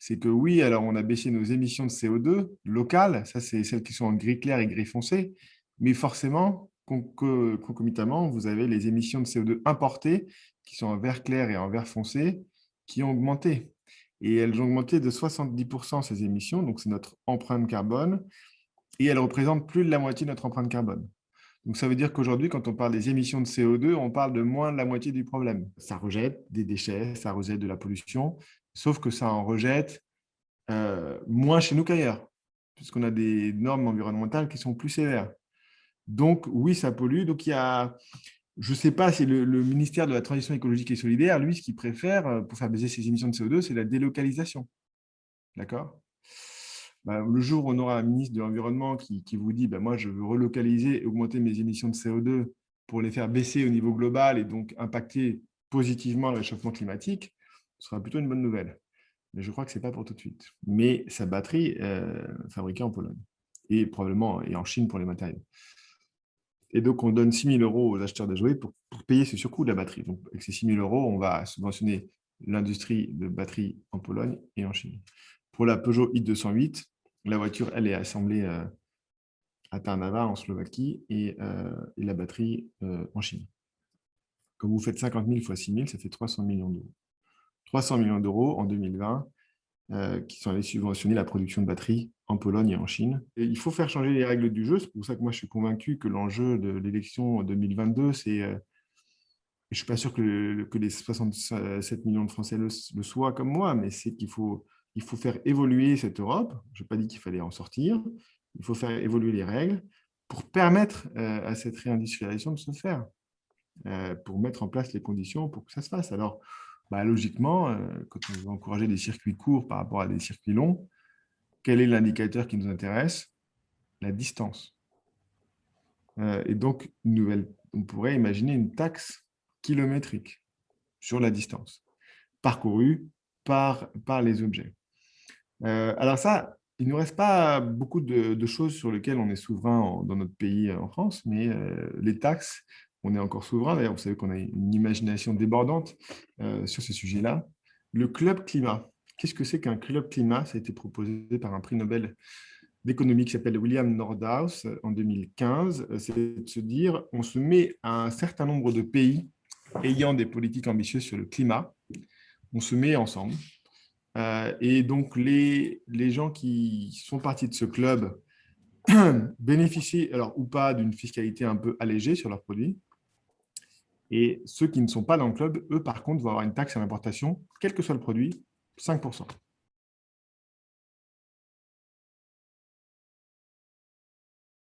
c'est que oui, alors on a baissé nos émissions de CO2 locales, ça c'est celles qui sont en gris clair et gris foncé, mais forcément, concomitamment, vous avez les émissions de CO2 importées qui sont en vert clair et en vert foncé qui ont augmenté. Et elles ont augmenté de 70% ces émissions, donc c'est notre empreinte carbone, et elles représentent plus de la moitié de notre empreinte carbone. Donc, ça veut dire qu'aujourd'hui, quand on parle des émissions de CO2, on parle de moins de la moitié du problème. Ça rejette des déchets, ça rejette de la pollution, sauf que ça en rejette moins chez nous qu'ailleurs, puisqu'on a des normes environnementales qui sont plus sévères. Donc, oui, ça pollue. Donc, il y a, je ne sais pas si le ministère de la Transition écologique et solidaire, lui, ce qu'il préfère pour faire baisser ses émissions de CO2, c'est la délocalisation. D'accord? Bah, le jour où on aura un ministre de l'Environnement qui vous dit moi, je veux relocaliser et augmenter mes émissions de CO2 pour les faire baisser au niveau global et donc impacter positivement le réchauffement climatique, ce sera plutôt une bonne nouvelle. Mais je crois que ce n'est pas pour tout de suite. Mais sa batterie fabriquée en Pologne et probablement et en Chine pour les matériaux. Et donc, on donne 6 000 euros aux acheteurs de jouets pour payer ce surcoût de la batterie. Donc, avec ces 6 000 euros, on va subventionner l'industrie de batteries en Pologne et en Chine. Pour la Peugeot i208, la voiture, elle est assemblée à Trnava, en Slovaquie, et la batterie en Chine. Quand vous faites 50 000 fois 6 000, ça fait 300 millions d'euros. 300 millions d'euros en 2020 qui sont allés subventionner la production de batteries en Pologne et en Chine. Et il faut faire changer les règles du jeu. C'est pour ça que moi, je suis convaincu que l'enjeu de l'élection 2022, c'est... je ne suis pas sûr que les 67 millions de Français le soient comme moi, mais c'est qu'il faut faire évoluer cette Europe. Je n'ai pas dit qu'il fallait en sortir. Il faut faire évoluer les règles pour permettre à cette réindustrialisation de se faire, pour mettre en place les conditions pour que ça se fasse. Alors, logiquement, quand on veut encourager des circuits courts par rapport à des circuits longs, quel est l'indicateur qui nous intéresse? La distance. Et donc, on pourrait imaginer une taxe kilométrique sur la distance parcourue par les objets. Alors ça, il ne nous reste pas beaucoup de choses sur lesquelles on est souverain dans notre pays, en France, mais les taxes, on est encore souverain. D'ailleurs, vous savez qu'on a une imagination débordante sur ces sujets-là. Le club climat. Qu'est-ce que c'est qu'un club climat? Ça a été proposé par un prix Nobel d'économie qui s'appelle William Nordhaus en 2015. C'est de se dire, on se met à un certain nombre de pays ayant des politiques ambitieuses sur le climat, on se met ensemble. Et donc, les gens qui sont partis de ce club bénéficient, alors ou pas, d'une fiscalité un peu allégée sur leurs produits. Et ceux qui ne sont pas dans le club, eux, par contre, vont avoir une taxe à l'importation, quel que soit le produit, 5%.